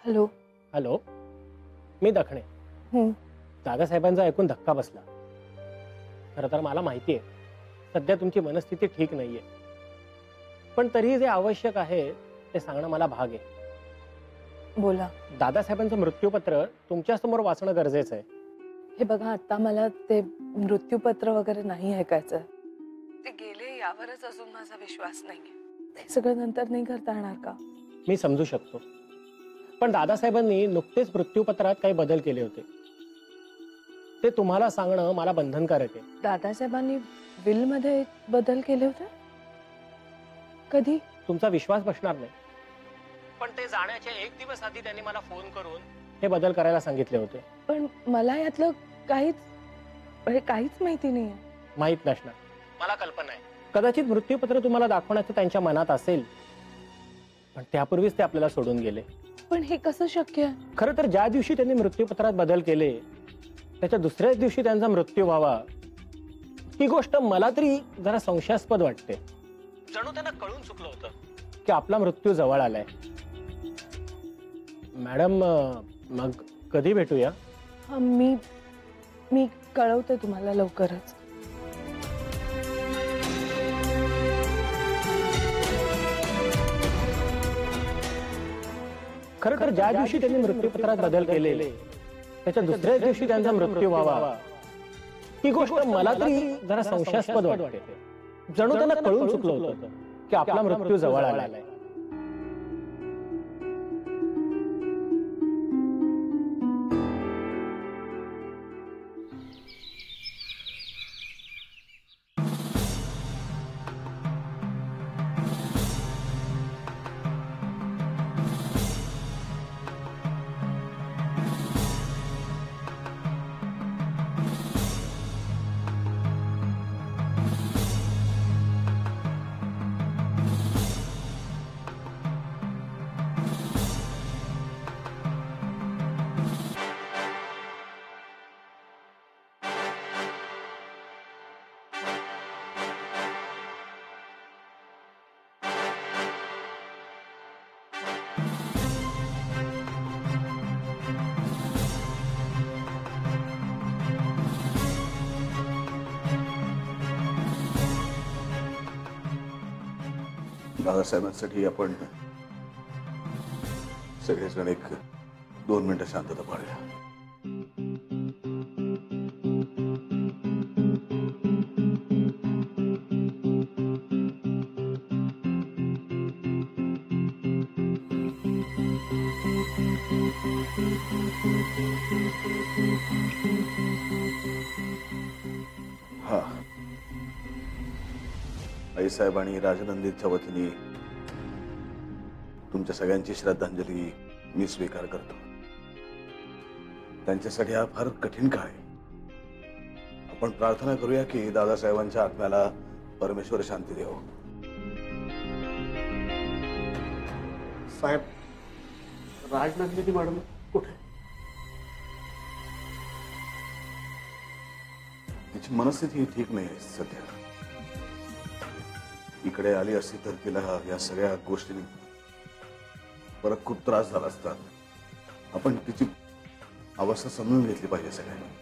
Hello. Hello, मी दखणे. दादासाहेबांचा ऐकून धक्का बसला. खरं तर मला माहिती आहे सध्या तुमची मनस्थिती ठीक नाहीये, पण तरीही जे आवश्यक आहे ते सांगणं मला भाग आहे. बोला. दादासाहेबांचं मृत्यूपत्र तुमच्या समोर वाचणं गरजेचं आहे. हे बघा, आता मला ते मृत्यूपत्र वगैरे नाही ऐकायचं. ते गेले यावरच अजून माझा विश्वास नाहीये. ते सगळं नंतर नाही करता येणार का? मी समजू शकतो, पण दादासाहेबांनी नुकतेच मृत्यूपत्रात काही बदल केले होते. ते तुम्हाला सांगणं मला बंधनकारक आहे. दादासाहेबांनी बिल मध्ये बदल केले होते? कधी? तुमचा विश्वास बसणार नाही, पण ते जाण्याच्या एक दिवस आधी त्यांनी मला फोन करून हे बदल करायला सांगितले होते. पण मला यातलं काहीच माहिती नाहीये. माहित नसणार, मला कल्पना आहे. कदाचित मृत्यूपत्र तुम्हाला दाखवण्याचं त्यांच्या मनात असेल, पण त्यापूर्वीच ते आपल्याला सोडून गेले. पण हे कसं शक्य आहे? खरं तर ज्या दिवशी त्यांनी मृत्यूपत्रात बदल केले त्याच्या दुसऱ्याच दिवशी त्यांचा मृत्यू व्हावा, ही गोष्ट मला तरी जरा संशयास्पद वाटते. जणू त्यांना कळून चुकलं होतं की आपला मृत्यू जवळ आलाय. मॅडम, मग कधी भेटूया? मी कळवते तुम्हाला लवकरच. खरं तर ज्या दिवशी त्यांनी मृत्यूपत्रात बदल केले त्याच्या दुसऱ्याच दिवशी त्यांचा मृत्यू व्हावा, ही गोष्ट मला तरी जरा संशयास्पद वाटते. जणू त्यांना कळून चुकलं होतं की आपला मृत्यू जवळ आलाय. दादासाहेबांसाठी आपण सगळेजण एक 2 मिनिटं शांतता पाळूया. हा, आईसाहेब आणि राजनंदीच्या वतीने तुमच्या सगळ्यांची श्रद्धांजली मी स्वीकार करतो. त्यांच्यासाठी हा फार कठीण काळ आहे. आपण प्रार्थना करूया की दादासाहेबांच्या आत्म्याला परमेश्वर शांती देवो. साहेब, राजनंदिनी मॅडम कुठे? तिची मनस्थिती ठीक नाही आहे सध्या. इकडे आली असती तर तिला या सगळ्या गोष्टींनी परत खूप त्रास झाला असता. आपण तिची अवस्था समजून घेतली पाहिजे सगळ्यांनी.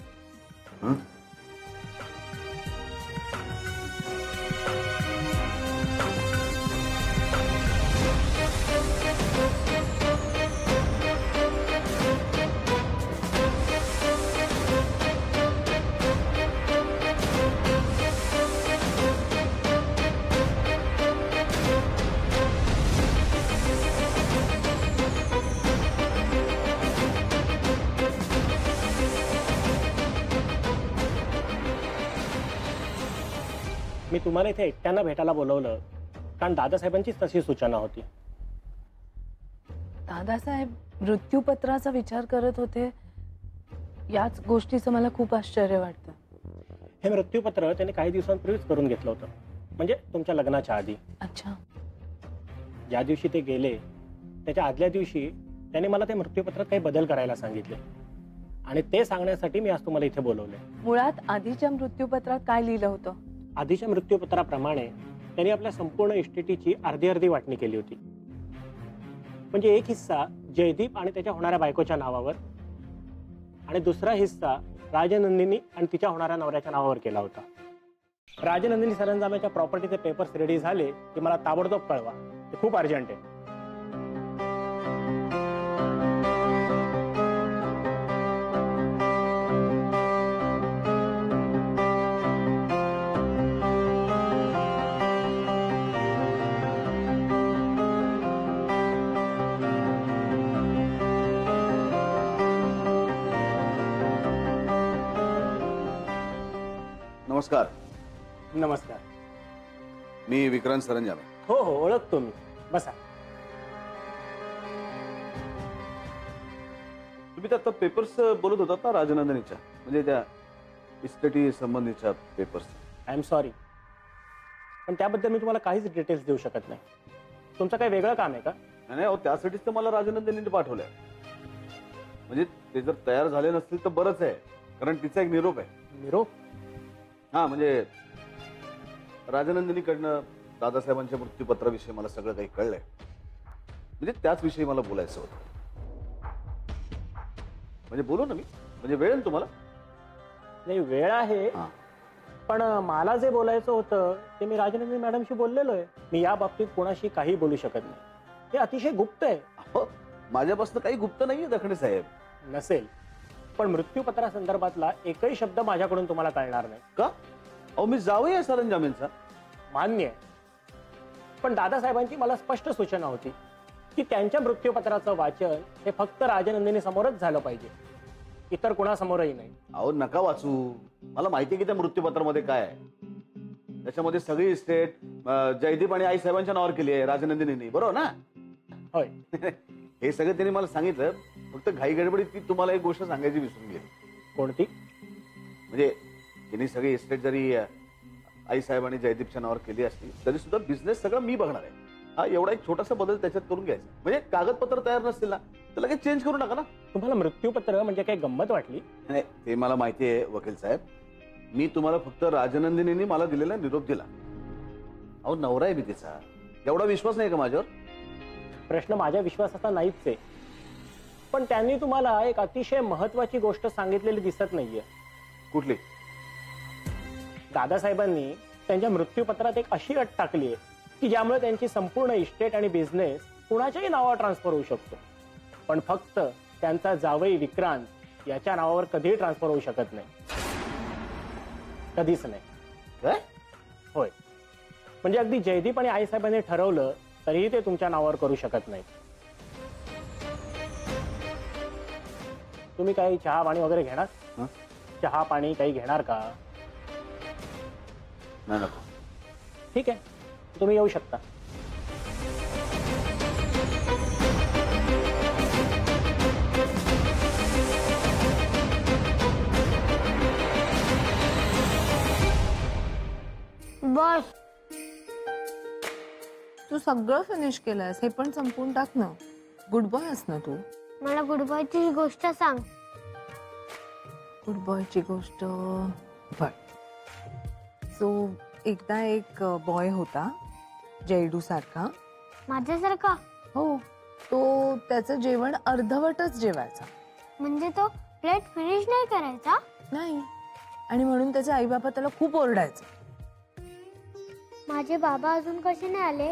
मी तुम्हाला इथे एकट्यांना भेटायला बोलवलं कारण दादासाहेबांचीच तशी सूचना होती. दादासाहेब मृत्यूपत्राचा विचार करत होते, याच गोष्टीचं मला खूप आश्चर्य वाटतं. हे मृत्यूपत्र त्यांनी काही दिवसांपूर्वीच करून घेतलं होतं, म्हणजे तुमच्या लग्नाच्या आधी. अच्छा. ज्या दिवशी ते गेले त्याच्या आदल्या दिवशी त्यांनी मला ते मृत्यूपत्रात काही बदल करायला सांगितले आणि ते सांगण्यासाठी मी आज तुम्हाला इथे बोलवले. मुळात आधीच्या मृत्यूपत्रात काय लिहिलं होतं? आधीच्या मृत्यूपत्राप्रमाणे त्यांनी आपल्या संपूर्ण इस्टेटीची अर्धी अर्धी वाटणी केली होती. म्हणजे एक हिस्सा जयदीप आणि त्याच्या होणाऱ्या बायकोच्या नावावर, आणि दुसरा हिस्सा राजनंदिनी आणि तिच्या होणाऱ्या नवऱ्याच्या नावावर केला होता. राजनंदिनी सरंजामाच्या प्रॉपर्टीचे पेपर्स रेडी झाले की मला ताबडतोब कळवा, ते खूप अर्जंट आहे. नमस्कार. नमस्कार. मी विक्रांत सरंजामे. हो हो, ओळखतो मी. बसा. तुम्ही आता पेपर्स बोलत होतात ना राजनंदिनीच्या, म्हणजे त्या इस्टेटी संबंधीच्या पेपर्स. आय एम सॉरी, पण त्याबद्दल मी तुम्हाला काहीच डिटेल्स देऊ शकत नाही. तुमचं काही वेगळं काम आहे का? नाही हो, त्यासाठीच तर मला राजनंदिनीने पाठवलंय. म्हणजे ते जर तयार झाले नसतील तर बरंच आहे, कारण तिचा एक निरोप आहे. निरोप? हा, म्हणजे राजनंदिनीकडनं दादासाहेबांच्या मृत्यूपत्राविषयी मला सगळं काही कळलंय. म्हणजे त्याच विषयी मला बोलायचं होतं. म्हणजे बोलू ना मी, म्हणजे वेळ आहे ना तुम्हाला? नाही, वेळ आहे, पण मला जे बोलायचं होतं ते मी राजनंदिनी मॅडमशी बोललेलो आहे. मी या बाबतीत कोणाशी काही बोलू शकत नाही. हे अतिशय गुप्त आहे. माझ्यापासून काही गुप्त नाहीये दखणे साहेब. नसेल, पण मृत्यूपत्रासंदर्भातला एकही शब्द माझ्याकडून तुम्हाला कळणार नाही. का? अहो, मी जावई आहे सरंजामेंचा. मान्य आहे, पण दादासाहेबांची मला स्पष्ट सूचना होती की त्यांच्या मृत्यूपत्राचं वाचन हे फक्त राजनंदिनी समोरच झालं पाहिजे, इतर कुणासमोरही नाही. अहो, नका वाचू. मला माहिती आहे की त्या मृत्यूपत्रामध्ये काय आहे. त्याच्यामध्ये सगळी इस्टेट जयदीप आणि आई साहेबांच्या नावावर केली आहे राजनंदिनीने, बरोबर ना? होय. हे सगळं त्यांनी मला सांगितलं. फक्त घाई गडबडीत ती तुम्हाला एक गोष्ट सांगायची विसरून गेली. कोणती? म्हणजे त्यांनी सगळी इस्टेट जरी आई साहेब आणि जयदीपच्या नावावर केली असती तरी सुद्धा बिझनेस सगळं मी बघणार आहे. हा एवढा एक छोटासा बदल त्याच्यात करून घ्यायचा. म्हणजे कागदपत्र तयार नसतील ना तर लगेच चेंज करू नका ना. तुम्हाला मृत्यूपत्र म्हणजे काही गंमत वाटली? नाही, ते मला माहिती आहे वकील साहेब. मी तुम्हाला फक्त राजनंदिनीने मला दिलेला निरोप दिला. अहो, नवरा आहे मी तिचा. एवढा विश्वास नाही का माझ्यावर? प्रश्न माझ्या विश्वासाचा नाहीच आहे, पण त्यांनी तुम्हाला एक अतिशय महत्वाची गोष्ट सांगितलेली दिसत नाहीये. कुठली? दादासाहेबांनी त्यांच्या मृत्यूपत्रात एक अशी अट टाकली आहे की ज्यामुळे त्यांची संपूर्ण इस्टेट आणि बिझनेस कुणाच्याही नावावर ट्रान्सफर होऊ शकतो, पण फक्त त्यांचा जावई विक्रांत याच्या नावावर कधीही ट्रान्सफर होऊ शकत नाही. कधीच नाही. काय? होय, म्हणजे अगदी जयदीप आणि आईसाहेबांनी ठरवलं तरीही ते तुमच्या नावावर करू शकत नाही. तुम्ही काही चहा पाणी वगैरे घेणार? चहा पाणी काही घेणार का? नाही, नको. ठीक आहे, तुम्ही येऊ शकता. बस, तू सगळं फिनिश केलंयस, हे पण संपून टाक ना. गुड बॉय आहेस ना तू. मला गुड बॉयची गोष्ट सांग. गुड बॉयची गोष्ट बर. सो एकदा एक बॉय होता, जयडू सारखा. माझ्यासारखा? हो, तो त्याचं जेवण अर्धवटच जेवायचा. म्हणजे तो प्लेट फिनिश नाही करायचा? नाही, आणि म्हणून त्याचे आई बाबा त्याला खूप ओरडायचे. माझे बाबा अजून कसे नाही आले?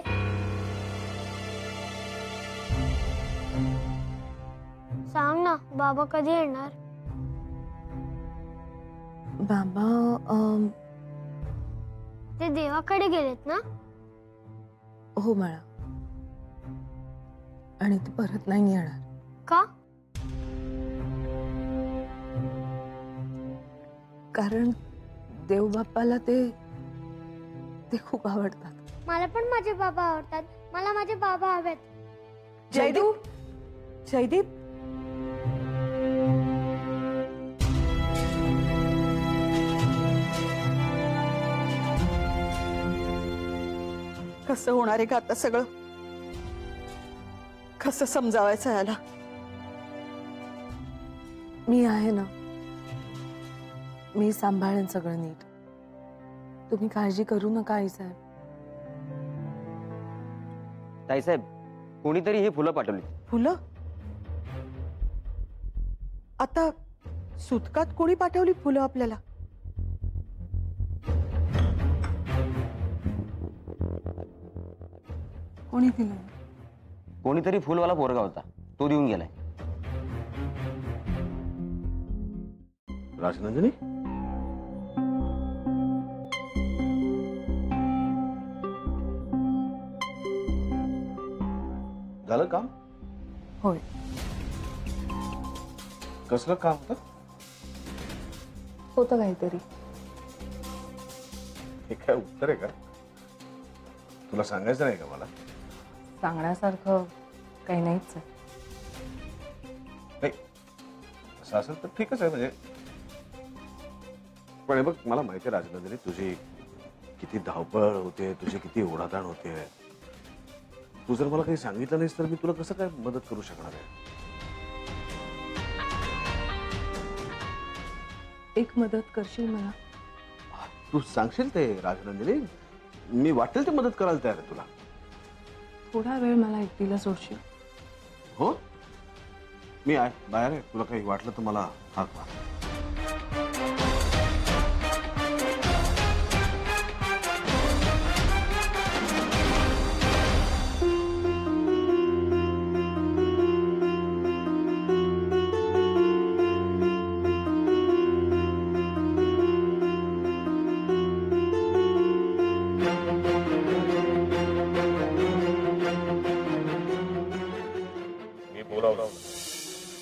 सांग ना, बाबा कधी येणार? बाबा ते देवाकडे गेलेत ना? हो म्हणा, आणि ते परत नाही येणार. का? कारण देवबाप्पाला ते खूप आवडतात. मला पण माझे बाबा आवडतात. मला माझे बाबा हवेत. जयदीप, जयदीप, कसं होणार आहे का आता सगळं? कसं समजावायचं याला? मी आहे ना, मी सांभाळेन सगळं नीट. तुम्ही काळजी करू नका आईसाहेब. ताईसाहेब, कोणीतरी ही फुलं पाठवली. फुलं? आता सुतकात कोणी पाठवली फुलं आपल्याला? कोणी दिलं? कोणीतरी फुलवाला पोरगा होता, तो देऊन गेलाय. राजनंदिनी, झालं काम? होय. कसलं काम होतं? होतं काहीतरी. हे काय उत्तर आहे का? तुला सांगायचं नाही का मला? सांगण्यासारखं काही नाहीच आहे. नाही, असं असेल तर ठीकच आहे. म्हणजे पण हे बघ, मला माहिती आहे राजनंदिनी, तुझी किती धावपळ होते, तुझी किती ओढाताण होते. तू जर मला काही सांगितलं नाहीस तर मी तुला कसं काय मदत करू शकणार आहे? एक मदत करशील मला? तू सांगशील ते राजनंदिनी, मी वाटेल ते मदत करायला तयार आहे तुला. थोडा वेळ मला एकटीला सोडशील? हो, मी आहे, बाहेर आहे. तुला काही वाटलं तर मला हाक मार.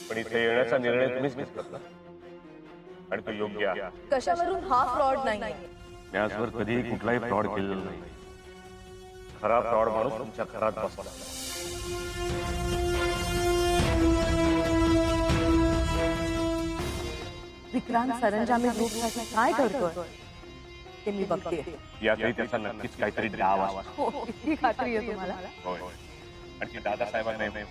पण इथे येण्याचा निर्णय तुम्हीच घेतला ना, आणि तो योग्य आहे. कशावरून हा फ्रॉड नाही? मी आजवर कधीही कुठलाही फ्रॉड केलेला नाही. खरा फ्रॉड माणूस तुमच्या घरात बसला. विक्रांत सरंजामी ग्रुपसाठी काय करतोय ते मी बघते. यातही त्याचा नक्कीच काहीतरी डाव आहे. इतकी खात्री आहे तुम्हाला? होय. आणि ती दादासाहेबांना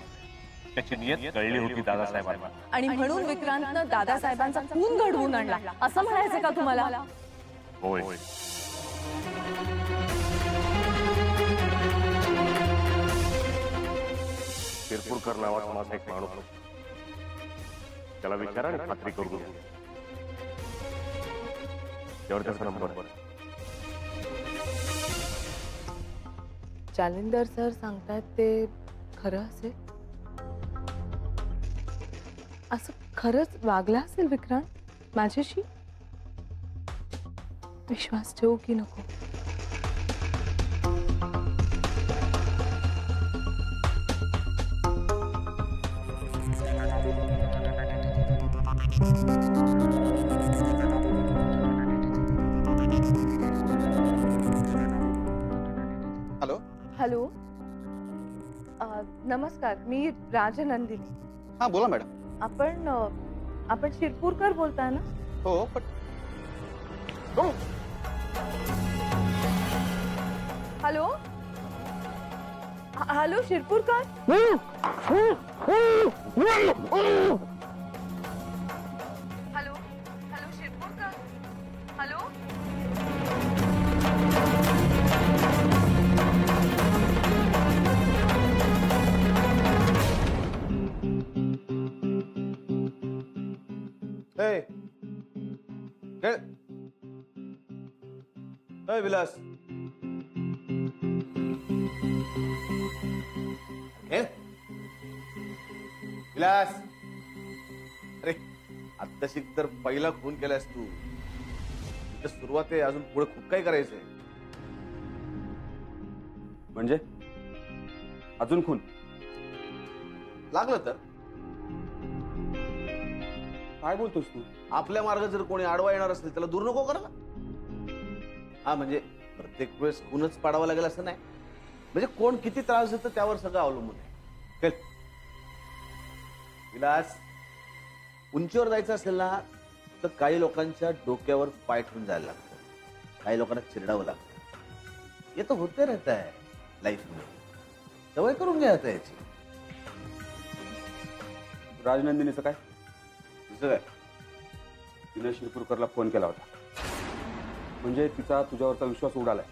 त्याची नियत कळली होती दादासाहेबांना. आणि म्हणून विक्रांतनं दादासाहेबांचा खून घडवून आणला असं म्हणायचं का तुम्हाला? होय. शिरपूरकर नावाचा माझा एक माणूस होता. त्याला विचारा आणि खात्री करून घ्या. त्यावर त्याचा नंबर. जालिंदर सर सांगतायत ते खरं असेल? असं खरंच वागला असेल विक्रांत माझ्याशी? विश्वास ठेवू की नको? हॅलो. हॅलो, नमस्कार, मी राजनंदिनी. हा, बोला मॅडम. आपण शिरपूरकर बोलताय ना? हो, पण hello hello, Shirpurkar. Hello hello, Shirpurkar. Hello. Vilas, Vilas, अरे आत्ताशी तर पहिला खून केलास तू. सुरुवात आहे, अजून पुढे खूप काही करायचंय. म्हणजे अजून खून? लागलं तर. काय बोलतोस तू? आपल्या मार्गात जर कोणी आडवा येणार असेल त्याला दूर नको करायला. हा, म्हणजे प्रत्येक वेळेस खूनच पाडावा लागेल असं नाही. म्हणजे कोण किती त्रास देतं त्यावर सगळं अवलंबून आहे. विलास, उंचीवर जायचं असेल ना तर काही लोकांच्या डोक्यावर पाय ठेवून जायला लागतं, काही लोकांना चिरडावं लागतं. हे तर होते राहत आहे लाईफ मध्ये. सवय करून घ्या आता याची. राजनंदिनीचं काय? तुझं काय? तिने शिरपूरकरला फोन केला होता, म्हणजे तिचा तुझ्यावरचा विश्वास उडालाय.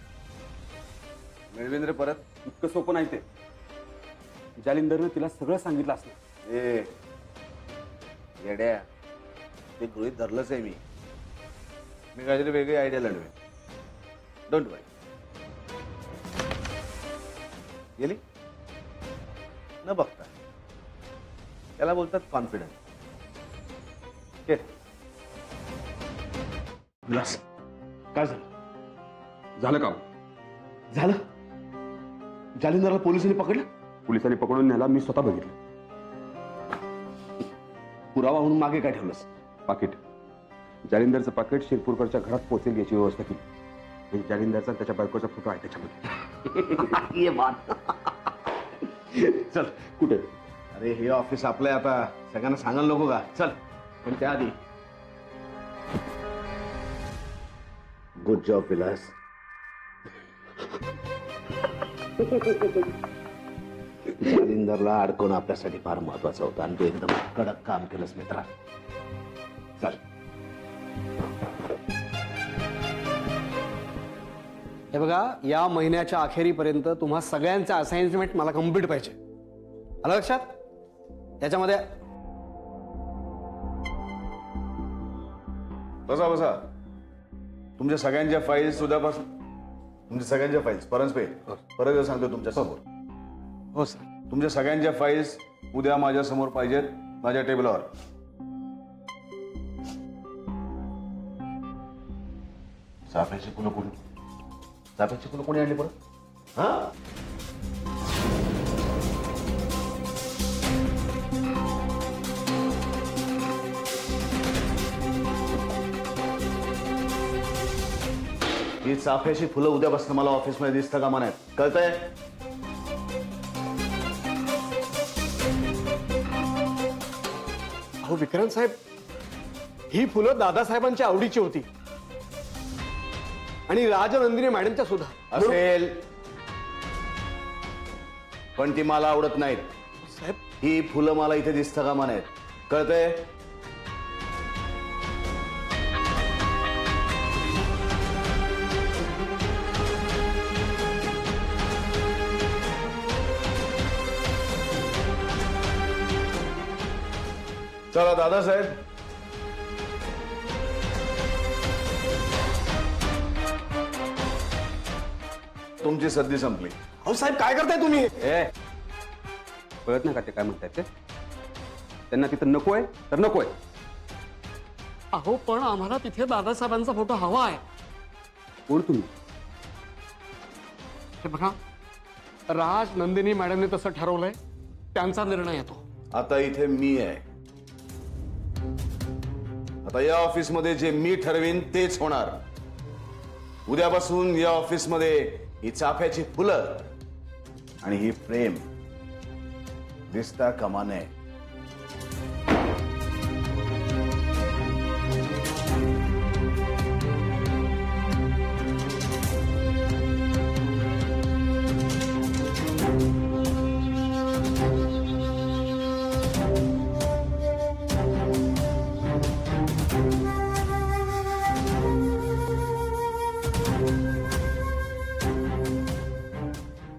मिळवेंद्र परत? इतकं सोपं नाही ते. जालिंदरनं तिला सगळं सांगितलं असलं. ए येड्या, ते गृहीत धरलंच आहे मी काहीतरी वेगळी आयडिया लढवेन. डोंट वरी. गेली न बघता त्याला बोलतात कॉन्फिडन्स. विलास काय झालं? झालं का? झालं. जालिंदरला पोलिसांनी पकडलं. पोलिसांनी पकडून न्यायला मी स्वतः बघितलं. पुरावा म्हणून मागे काय ठेवलंस? पाकिट. जालिंदरचं पाकिट शिरपूरकरच्या घरात पोहोचेल याची व्यवस्था केली. म्हणजे जालिंदरचा त्याच्या बायकोचा फोटो आहे त्याच्यामध्ये. ये बात. चल कुठे? अरे हे ऑफिस आपलं आहे आता. सगळ्यांना सांगायला नको का? चल. पण त्याआधी गुड जॉब विलास. जालिंदरला अडकवणं आपल्यासाठी फार महत्वाचं होतं आणि तू एकदम कडक काम केलंस मित्रा. चल. हे बघा, या महिन्याच्या अखेरीपर्यंत तुम्हा सगळ्यांचं असाइनमेंट मला कम्प्लीट पाहिजे. आलं लक्षात? त्याच्यामध्ये बसा बसा. तुमच्या सगळ्यांच्या फाईल्स उद्यापासून तुमच्या सगळ्यांच्या फाईल्स परत सांगतो तुमच्या समोर. हो सर. तुमच्या सगळ्यांच्या फाईल्स उद्या माझ्या समोर पाहिजेत, माझ्या टेबलवर. चाफ्याची फुलं कोणी आणली परत? हा. ही चाफ्याची फुलं उद्यापासून मला ऑफिसमध्ये दिसतं कामा नाहीत. कळतंय? अहो विक्रांत साहेब, ही फुलं दादासाहेबांच्या आवडीची होती आणि राजनंदिनी मॅडमच्या सुद्धा असेल, पण ती मला आवडत नाहीत. साहेब ही फुलं मला इथे दिसतं कामा नाहीत. कळतंय? चला दादासाहेब. तुमची सद्दी संपली. अहो साहेब काय करताय तुम्ही? कळत नाही का ते काय म्हणतायत ते? त्यांना तिथं नकोय तर नकोय. अहो पण आम्हाला तिथे दादासाहेबांचा फोटो हवा आहे. कोण तुम्ही? हे बघा, राज नंदिनी मॅडमने तसं ठरवलंय, त्यांचा निर्णय येतो. आता इथे मी आहे. आता या ऑफिसमध्ये जे मी ठरवीन तेच होणार. उद्यापासून या ऑफिसमध्ये ही चाफ्याची फुलं आणि ही प्रेम दिसता कामा नये.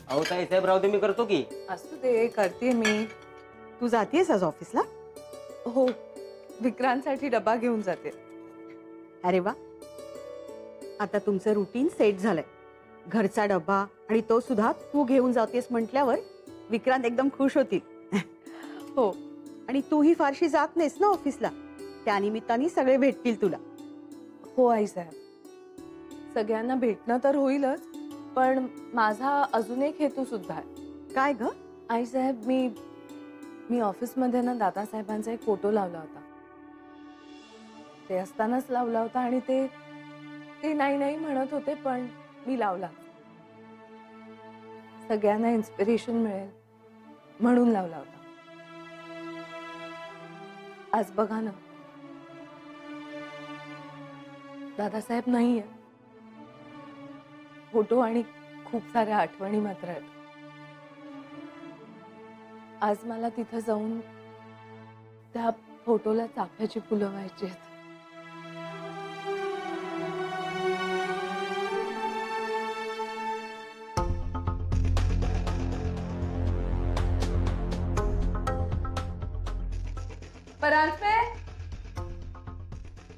अहो ताई साहेब राहू दे, मी करतो की. असू दे, करते मी. तू जातीयस आज ऑफिसला? हो, विक्रांतसाठी डबा घेऊन जाते. अरे वा, आता तुमचं रुटीन सेट झालंय. घरचा डबा आणि तो सुद्धा तू घेऊन जातेस म्हटल्यावर विक्रांत एकदम खुश होतील. हो. आणि तूही फारशी जात नाहीस ना ऑफिसला, त्यानिमित्ताने सगळे भेटतील तुला. हो आई साहेब, सगळ्यांना भेटणं तर होईलच, पण माझा अजून एक हेतू सुद्धा आहे. काय ग? आई साहेब, मी ऑफिसमध्ये ना दादासाहेबांचा एक फोटो लावला होता. ते असतानाच लावला होता आणि ते नाही म्हणत होते, पण मी लावला. सगळ्यांना इन्स्पिरेशन मिळेल म्हणून लावला होता. आज बघा ना, दादासाहेब नाहीये. फोटो आणि खूप साऱ्या आठवणी मात्र आहेत. आज मला तिथं जाऊन त्या फोटोला चाफ्याची फुलं व्हायची आहेत.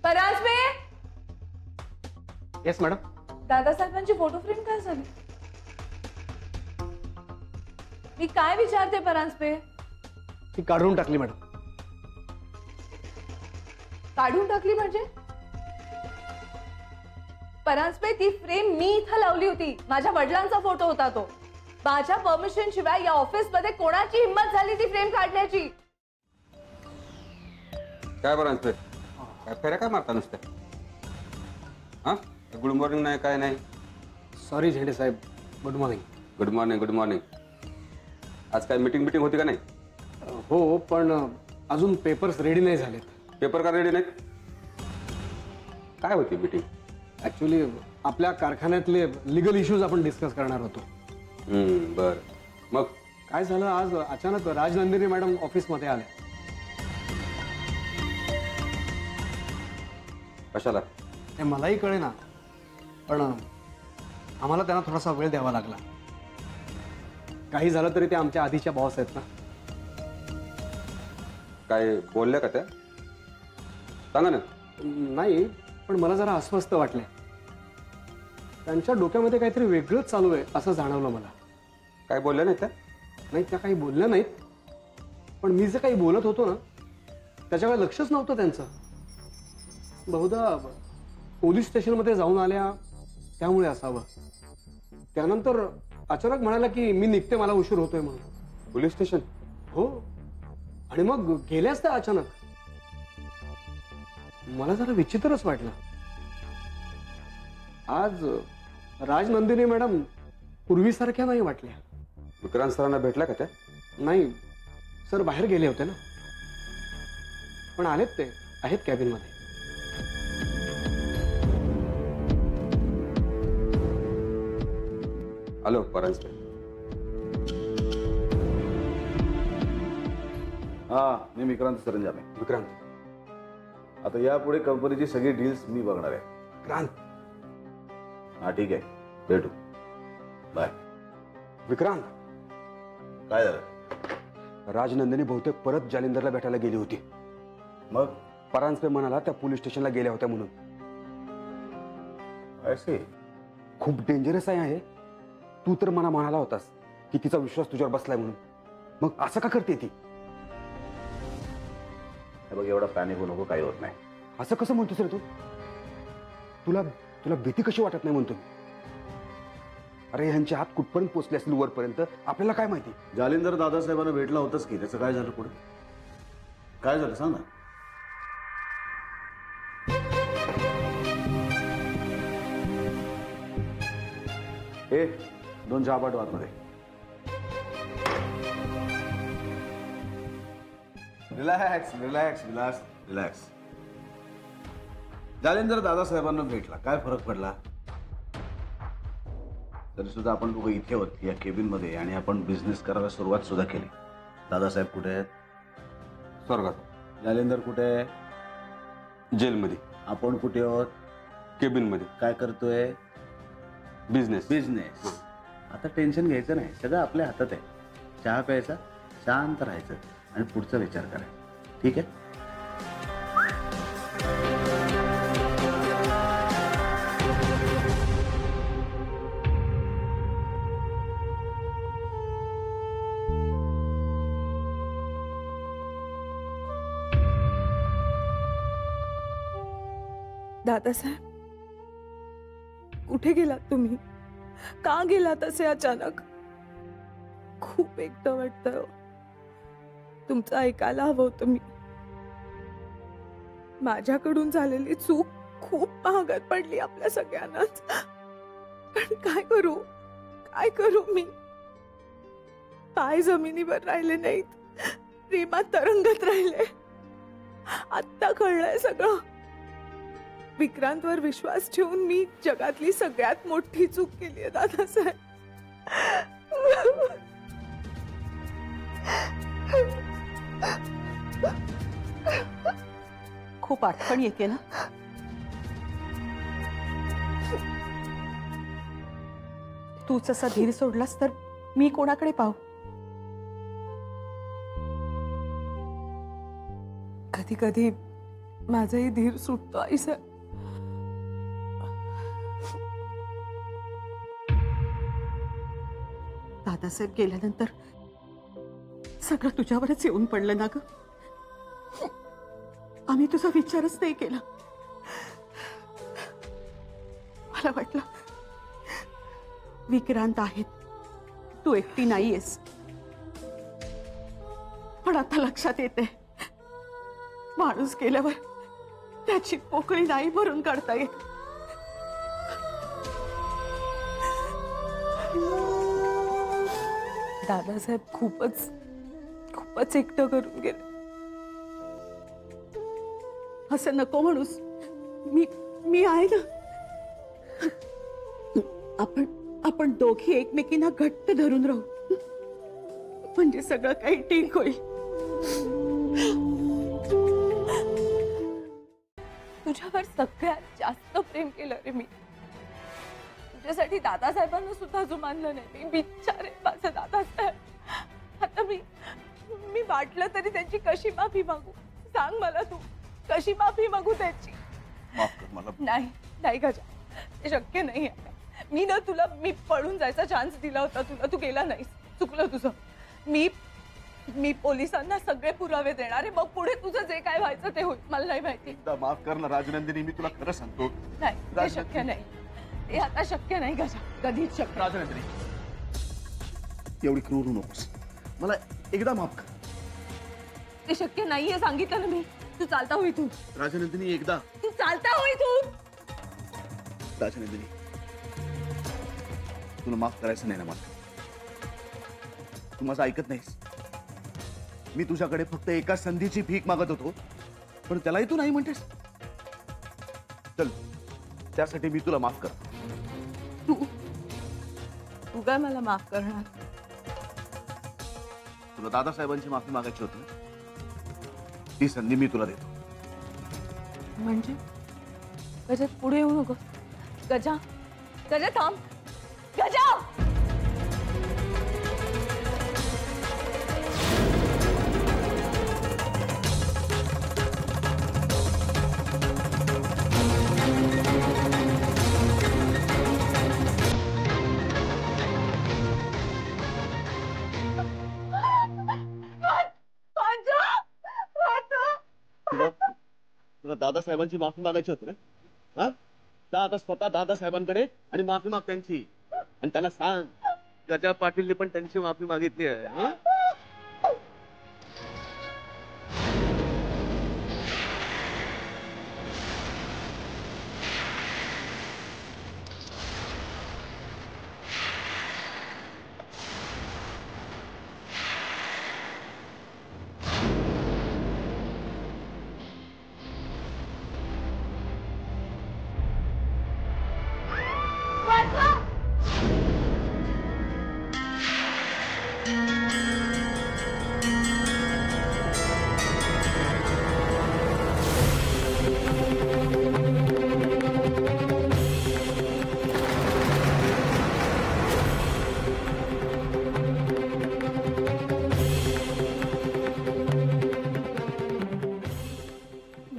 Paranjpe, yes madam. दादासाहेबांची फोटो फ्रेम काय झाली? मी काय विचारते परांजपे? ती काढून टाकली मॅडम. काढून टाकली म्हणजे? परांजपे, ती फ्रेम मी इथं लावली होती. माझ्या वडिलांचा फोटो होता तो. माझ्या परमिशन शिवाय या ऑफिस मध्ये कोणाची हिंमत झाली ती फ्रेम काढण्याची? काय बरं असते? काय फेऱ्या काय मारता नुसत्या? हा, गुड मॉर्निंग नाही, काय नाही. सॉरी झेंडे साहेब, good morning. Good morning, good morning. आज काय मीटिंग होती का नाही? हो, पण अजून पेपर्स रेडी नाही झालेत. पेपर का रेडी नाहीत? काय होती मीटिंग? ऍक्च्युली आपल्या कारखान्यातले लिगल इश्यूज आपण डिस्कस करणार होतो. बर. मग काय झालं, आज अचानक राजनंदिनी मॅडम ऑफिसमध्ये आल्या. कशाला? ते मलाही कळेना, पण आम्हाला त्यांना थोडासा वेळ द्यावा लागला. काही झालं तरी ते आमच्या आधीच्या बॉस आहेत ना. काय बोलल्या का त्या? सांगा ना. नाही, पण मला जरा अस्वस्थ वाटलंय. त्यांच्या डोक्यामध्ये काहीतरी वेगळंच चालू आहे असं जाणवलं मला. काय बोलल्या नाही त्या? नाही, त्या काही बोलल्या नाहीत, पण मी जे काही बोलत होतो ना त्याच्याकडे लक्षच नव्हतं त्यांचं. बहुधा पोलीस स्टेशनमध्ये जाऊन आल्या त्यामुळे असावं. त्यानंतर अचानक म्हणाला की मी निघते, मला उशीर होतोय म्हणून. Police station? हो, आणि मग गेल्याच त्या अचानक. मला जरा विचित्रच वाटलं. आज राजनंदिनी मॅडम पूर्वीसारख्या नाही वाटल्या. विक्रांत सरांना भेटल्या का त्या? नाही सर, बाहेर गेले होते ना, पण आलेत, ते आहेत कॅबिन मध्ये. हॅलो परांजपे. हा, मी विक्रांत सरंजामे. विक्रांत, आता यापुढे कंपनीची सगळी डील्स मी बघणार आहे. विक्रांत. हा ठीक आहे, भेटू. बाय. विक्रांत, काय झालं? राजनंदिनी बहुतेक परत जालिंदरला भेटायला गेली होती. मग परांजपे म्हणाला त्या पोलीस स्टेशनला गेल्या होत्या म्हणून. असे खूप डेंजरस आहे. तू तर मला म्हणाला होतास की तिचा विश्वास तुझ्यावर बसलाय म्हणून. मग असं का करते ती? बघ, एवढा पॅनिक होऊ नको, काही होत नाही. असं कसं म्हणतोस रे तू? तुला तुला भीती कशी वाटत नाही म्हणतो? अरे ह्यांचे हात कुठपर्यंत पोचले असतील वरपर्यंत, आपल्याला काय माहिती. जालिंदर दादासाहेबांना भेटला होताच की, त्याचं काय झालं पुढे? काय झालं सांग ना. ए, 2 चहा पाठवा आतमध्ये. Relax relax Vilas, relax. Jalindar दादासाहेबांना भेटला, काय फरक पडला? तरी सुद्धा आपण दोघं इथे होत या केबिन मध्ये, आणि आपण बिझनेस करायला सुरुवात सुद्धा केली. दादासाहेब कुठे आहेत? स्वर्गात. जालिंदर कुठे आहे? जेलमध्ये. आपण कुठे आहोत? केबिन मध्ये. काय करतोय? बिझनेस. बिझनेस. आता टेन्शन घ्यायचं नाही, सगळं आपल्या हातात आहे. चहा प्यायचा, शांत राहायचं आणि पुढचा विचार करायचा. ठीक आहे? दादासाहेब, कुठे गेलात तुम्ही? का गेलात असे अचानक? खूप एकटं वाटतं. तुमचं ऐकायला हवं होतं मी. माझ्याकडून झालेली चूक खूप महागात पडली आपल्या सगळ्यांनाच. पण काय करू, काय करू मी? पाय जमिनीवर राहिले नाहीत, प्रेमात तरंगत राहिले. आत्ता कळलंय सगळं. विक्रांतवर विश्वास ठेवून मी जगातली सगळ्यात मोठी चूक केली आहे दादासाहेब. खूप आठवण येते ना? तूच असा धीर सोडलास तर मी कोणाकडे पाहू? कधी कधी माझाही धीर सुटतो आईसाहेब. दादासाहेब गेल्यानंतर सगळं तुझ्यावरच येऊन पडलं ना ग. आम्ही तुझा विचारच नाही केला. मला वाटलं विक्रांत आहेत, तू एकटी नाहीयेस. पण आता लक्षात येते माणूस गेल्यावर त्याची पोकळी नाही भरून काढता येत. दादासाहेब खूपच खूपच एकटं करून गेले. असं नको म्हणूस. मी आहे ना. आपण दोघी एकमेकींना घट्ट धरून राहू, म्हणजे सगळं काही ठीक होईल. तुझ्यावर सगळ्यात जास्त प्रेम केलं रे मी. तुझ्यासाठी दादासाहेबांना सुद्धा जुमानलं नाही मी. बिचारे माझं दादासाहेब. आता मी वाटलं तरी त्यांची कशी माफी मागू सांग मला. तू कशी माफी मागू त्यांची? माफ कर मला. नाही गजा, ते शक्य नाही आहे. मी ना तुला मी पळून जायचा चान्स दिला होता तुला, तू गेला नाहीस. चुकलं तुझं. मी पोलिसांना सगळे पुरावे देणार आहे, मग पुढे तुझं जे काय व्हायचं ते होईल. मला नाही माहिती. माफ कर ना राजनंदिनी, मी तुला खरं सांगतो. नाही, ते शक्य नाही. ते आता शक्य नाही गजा, कधीच शक्य. राजनंदिनी एवढी क्रूर होऊ नकोस. मला एकदा माफ कर. ते शक्य नाहीये सांगितलं ना मी. तू चालता हो इथून. राजनंदिनी एकदा. तू चालता हो इथून. राजनंदिनी तुला माफ करायचं नाही ना मला. तू माझं ऐकत नाहीस. मी तुझ्याकडे फक्त एका संधीची भीक मागत होतो, पण त्यालाही तू नाही म्हणतेस. चल, त्यासाठी मी तुला माफ कर. तू काय मला माफ करणार? तुला दादासाहेबांची माफी मागायची होती, ती संधी मी तुला देतो. म्हणजे गजात पुढे येऊ नको. गजा थांब. गजा तुला दादासाहेबांची माफी मागायची होती ना? हा, जा आता स्वतः दादासाहेबांकडे आणि माफी माग त्यांची. आणि त्यांना सांग गजा पाटीलने पण त्यांची माफी मागितली आहे.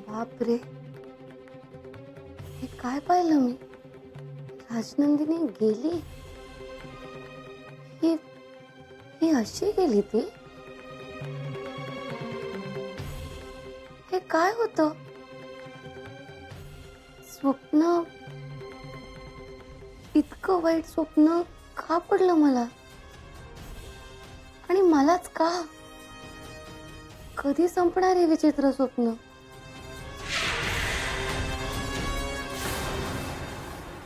बापरे, हे काय पाहिलं मी? राजनंदिनी गेली. ही अशी गेली ती? हे काय होतं? स्वप्न, इतकं वाईट स्वप्न का पडलं मला? आणि मलाच का? कधी संपणार हे विचित्र स्वप्न?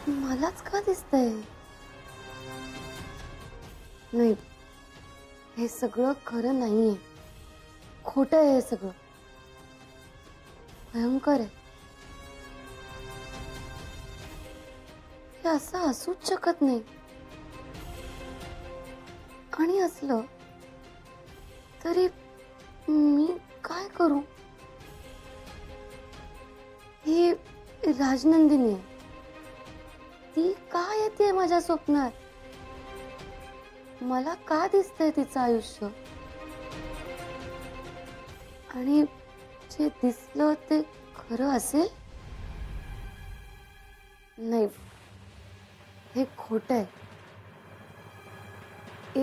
मलाच का दिसतंय? नाही, हे सगळं खरं नाहीये. खोटं आहे हे सगळं. भयंकर आहे. हे असं असूच शकत नाही. आणि असलं तरी मी काय करू? ही राजनंदिनी आहे. ती का येते माझ्या स्वप्नात? मला का दिसतंय तिचं आयुष्य? आणि जे दिसलं ते खरं असेल? नाही, हे खोट आहे.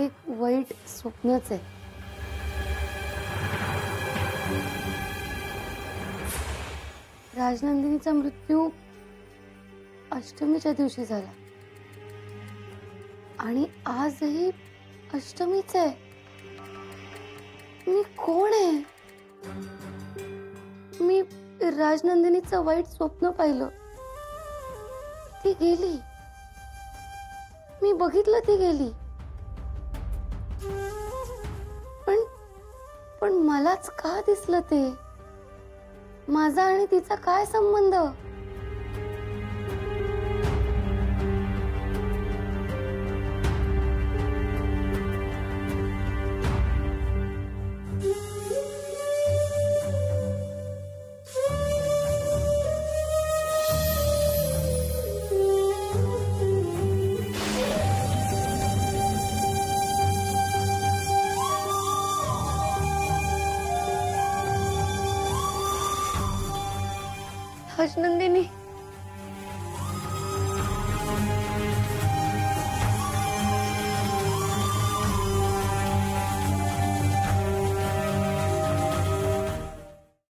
एक वाईट स्वप्नच आहे. राजनंदिनीचा मृत्यू अष्टमीच्या दिवशी झाला आणि आजही अष्टमीच आहे. मी कोण आहे? मी राजनंदिनीचं वाईट स्वप्न पाहिलं. ती गेली. मी बघितलं ती गेली. पण मलाच का दिसलं ते? माझा आणि तिचा काय संबंध? राजनंदिनी.